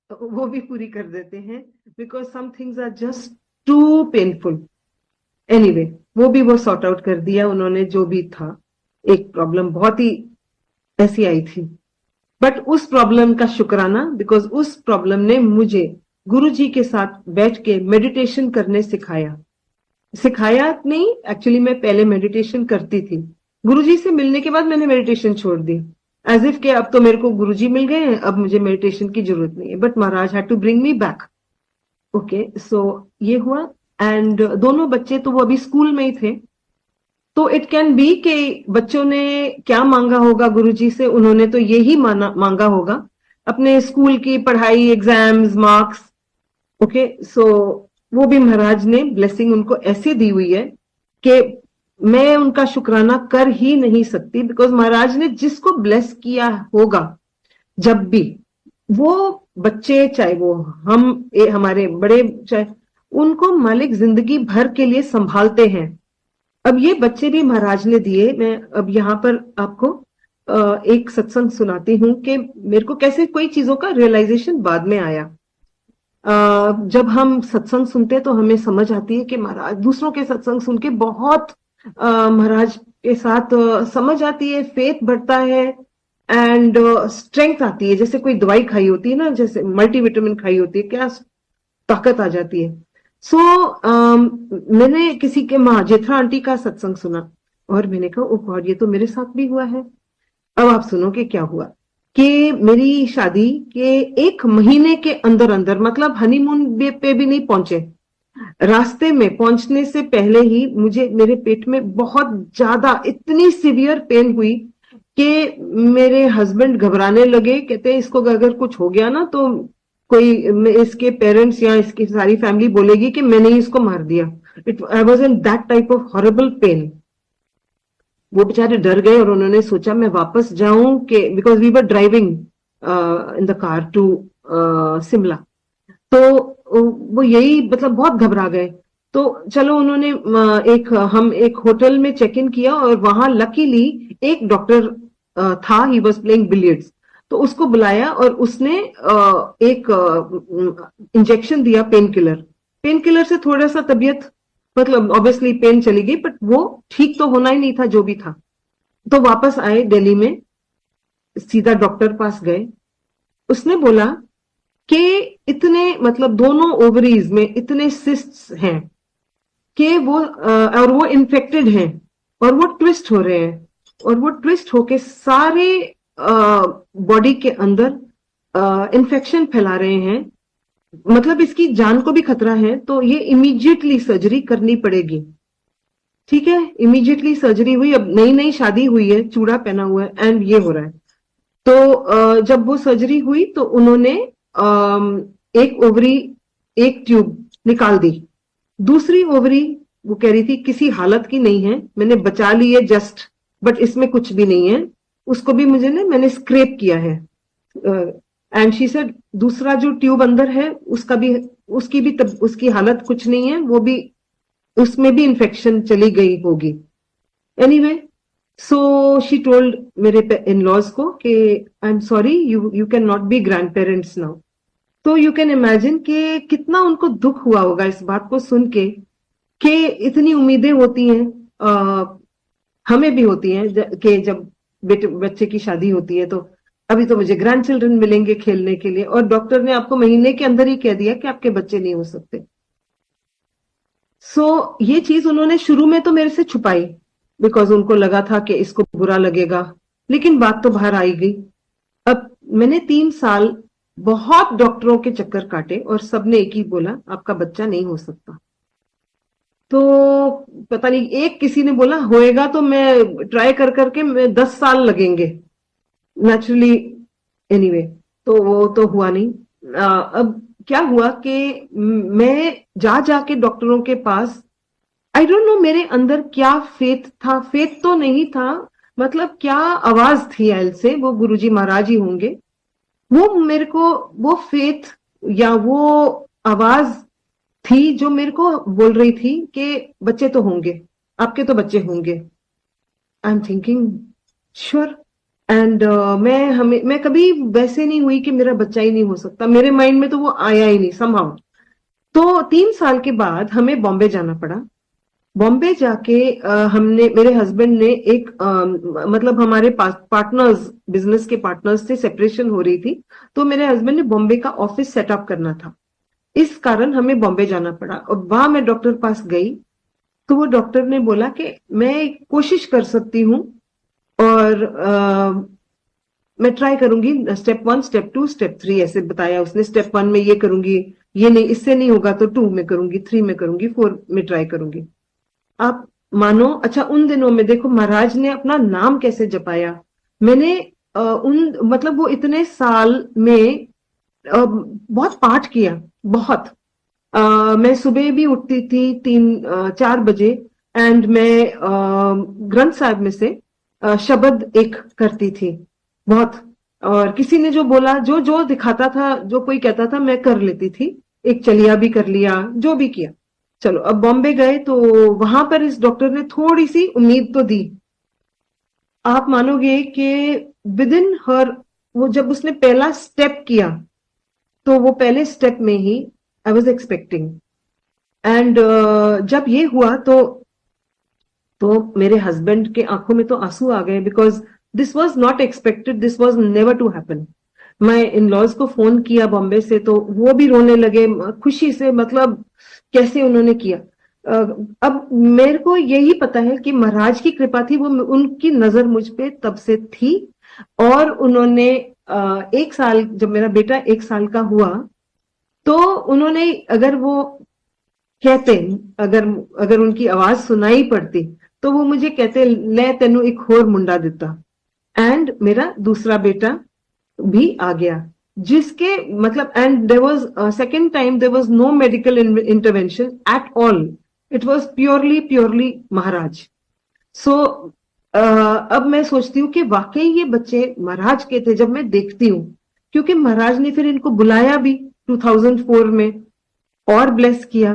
वो भी पूरी कर देते हैं, because some things are just too painful. Anyway, वो भी वो सॉर्ट आउट कर दिया उन्होंने, जो भी था। एक प्रॉब्लम बहुत ही ऐसी आई थी, बट उस प्रॉब्लम का शुक्राना, बिकॉज उस प्रॉब्लम ने मुझे गुरु जी के साथ बैठ के मेडिटेशन करने सिखाया। सिखाया नहीं, एक्चुअली मैं पहले मेडिटेशन करती थी। गुरुजी से मिलने के बाद मैंने मेडिटेशन छोड़ दी, एज इफ के अब तो मेरे को गुरुजी मिल गए हैं, अब मुझे मेडिटेशन की जरूरत नहीं है। But Maharaj had to bring me back. Okay, so ये हुआ। एंड दोनों बच्चे तो वो अभी स्कूल में ही थे, तो इट कैन बी कि बच्चों ने क्या मांगा होगा गुरुजी से, उन्होंने तो यही मांगा होगा, अपने स्कूल की पढ़ाई, एग्जाम्स, मार्क्स। ओके, सो वो भी महाराज ने ब्लेसिंग उनको ऐसे दी हुई है कि मैं उनका शुक्राना कर ही नहीं सकती, बिकॉज महाराज ने जिसको ब्लेस किया होगा, जब भी वो बच्चे, चाहे वो हमारे बड़े, चाहे उनको मालिक जिंदगी भर के लिए संभालते हैं। अब ये बच्चे भी महाराज ने दिए। मैं अब यहाँ पर आपको एक सत्संग सुनाती हूँ कि मेरे को कैसे कोई चीजों का रियलाइजेशन बाद में आया। जब हम सत्संग सुनते हैं तो हमें समझ आती है कि महाराज, दूसरों के सत्संग सुन के बहुत महाराज के साथ समझ आती है, फेथ बढ़ता है, एंड स्ट्रेंथ आती है। जैसे कोई दवाई खाई होती है ना, जैसे मल्टीविटामिन खाई होती है, क्या ताकत आ जाती है। सो मैंने किसी के माँ जेठा आंटी का सत्संग सुना, और मैंने कहा, ओ गॉड, ये तो मेरे साथ भी हुआ है। अब आप सुनो कि क्या हुआ। कि मेरी शादी के 1 महीने के अंदर अंदर, मतलब हनीमून पे भी नहीं पहुंचे, रास्ते में पहुंचने से पहले ही मुझे मेरे पेट में बहुत ज्यादा, इतनी सीवियर पेन हुई कि मेरे हस्बैंड घबराने लगे। कहते हैं, इसको अगर कुछ हो गया ना तो कोई, इसके पेरेंट्स या इसकी सारी फैमिली बोलेगी कि मैंने ही इसको मार दिया। I was in that type of horrible pain. वो बेचारे डर गए और उन्होंने सोचा मैं वापस जाऊं, कि because we were driving in the car to Shimla. तो वो यही, मतलब बहुत घबरा गए। तो चलो, उन्होंने हम एक होटल में चेक इन किया, और वहां लकीली एक डॉक्टर था, ही वॉज प्लेइंग बिलियर्ड्स। तो उसको बुलाया और उसने एक इंजेक्शन दिया, पेन किलर। पेन किलर से थोड़ा सा तबीयत, मतलब ऑब्वियसली पेन चली गई, बट वो ठीक तो होना ही नहीं था जो भी था। तो वापस आए दिल्ली में, सीधा डॉक्टर पास गए। उसने बोला कि इतने, मतलब दोनों ओवरीज में इतने सिस्ट्स हैं कि वो और वो इन्फेक्टेड हैं, और वो ट्विस्ट हो रहे हैं, और वो ट्विस्ट होके सारे बॉडी के अंदर इन्फेक्शन फैला रहे हैं। मतलब इसकी जान को भी खतरा है, तो ये इमीडिएटली सर्जरी करनी पड़ेगी। ठीक है, इमीडिएटली सर्जरी हुई। अब नई नई शादी हुई है, चूड़ा पहना हुआ है, एंड ये हो रहा है। तो जब वो सर्जरी हुई तो उन्होंने एक ओवरी, एक ट्यूब निकाल दी। दूसरी ओवरी, वो कह रही थी किसी हालत की नहीं है, मैंने बचा ली है जस्ट, बट इसमें कुछ भी नहीं है। उसको भी मैंने स्क्रेप किया है। एंड शी सेड दूसरा जो ट्यूब अंदर है, उसका भी, उसकी भी उसकी हालत कुछ नहीं है, वो भी, उसमें भी इंफेक्शन चली गई होगी। एनीवे, सो शी टोल्ड मेरे इन लॉज को कि I am sorry, you can not be grand parents now. तो यू कैन इमेजिन कि कितना उनको दुख हुआ होगा इस बात को सुन के, कि इतनी उम्मीदें होती हैं, हमें भी होती हैं, कि जब बच्चे की शादी होती है तो अभी तो मुझे ग्रैंड चिल्ड्रन मिलेंगे खेलने के लिए, और डॉक्टर ने आपको महीने के अंदर ही कह दिया कि आपके बच्चे नहीं हो सकते। ये चीज उन्होंने शुरू में तो मेरे से छुपाई, बिकॉज उनको लगा था कि इसको बुरा लगेगा, लेकिन बात तो बाहर आई गई। अब मैंने 3 साल बहुत डॉक्टरों के चक्कर काटे, और सबने एक ही बोला, आपका बच्चा नहीं हो सकता। तो पता नहीं, एक किसी ने बोला होएगा, तो मैं ट्राई कर करके मैं 10 साल लगेंगे नेचुरली। एनीवे, तो वो तो हुआ नहीं। अब क्या हुआ कि मैं जा जाके डॉक्टरों के पास, आई डोंट नो मेरे अंदर क्या फेथ था, फेथ तो नहीं था, मतलब क्या आवाज थी एल से, वो गुरुजी महाराज ही होंगे। वो मेरे को, वो फेथ या वो आवाज थी जो मेरे को बोल रही थी कि बच्चे तो होंगे, आपके तो बच्चे होंगे। I am thinking, sure, and मैं कभी वैसे नहीं हुई कि मेरा बच्चा ही नहीं हो सकता, मेरे माइंड में तो वो आया ही नहीं समहाउ। तो 3 साल के बाद हमें बॉम्बे जाना पड़ा। बॉम्बे जाके हमने, मेरे हस्बैंड ने एक मतलब हमारे पार्टनर्स, बिजनेस के पार्टनर्स से सेपरेशन हो रही थी, तो मेरे हस्बैंड ने बॉम्बे का ऑफिस सेटअप करना था। इस कारण हमें बॉम्बे जाना पड़ा और वहां मैं डॉक्टर पास गई। तो वो डॉक्टर ने बोला कि मैं कोशिश कर सकती हूँ और मैं ट्राई करूंगी, स्टेप 1 स्टेप 2 स्टेप 3 ऐसे बताया उसने। स्टेप 1 में ये करूंगी, ये नहीं, इससे नहीं होगा तो 2 में करूंगी, 3 में करूंगी, 4 में ट्राई करूंगी। आप मानो, अच्छा उन दिनों में देखो महाराज ने अपना नाम कैसे जपाया। मैंने उन मतलब वो इतने साल में बहुत पाठ किया, बहुत। मैं सुबह भी उठती थी 3-4 बजे, एंड मैं ग्रंथ साहिब में से शब्द एक करती थी बहुत। और किसी ने जो बोला, जो जो दिखाता था, जो कोई कहता था, मैं कर लेती थी। एक चलिया भी कर लिया, जो भी किया। चलो अब बॉम्बे गए तो वहां पर इस डॉक्टर ने थोड़ी सी उम्मीद तो दी। आप मानोगे कि विद इन हर, वो जब उसने पहला स्टेप किया, तो वो पहले स्टेप में ही आई वॉज एक्सपेक्टिंग। एंड जब ये हुआ तो मेरे हस्बैंड के आंखों में तो आंसू आ गए, because this was not expected, this was never to happen. मैं इन लॉज को फोन किया बॉम्बे से, तो वो भी रोने लगे खुशी से, मतलब कैसे उन्होंने किया। अब मेरे को यही पता है कि महाराज की कृपा थी, वो उनकी नजर मुझ पे तब से थी। और उन्होंने 1 साल, जब मेरा बेटा 1 साल का हुआ, तो उन्होंने, अगर वो कहते, अगर अगर उनकी आवाज सुनाई पड़ती, तो वो मुझे कहते, ले तेनू एक होर मुंडा दिता। एंड मेरा दूसरा बेटा भी आ गया, जिसके मतलब, and there was second time, there was no medical intervention at all. It was purely purely Maharaj. So अब मैं सोचती हूँ कि वाकई ये बच्चे महाराज के थे, जब मैं देखती हूँ। क्योंकि महाराज ने फिर इनको बुलाया भी 2004 में और ब्लेस किया।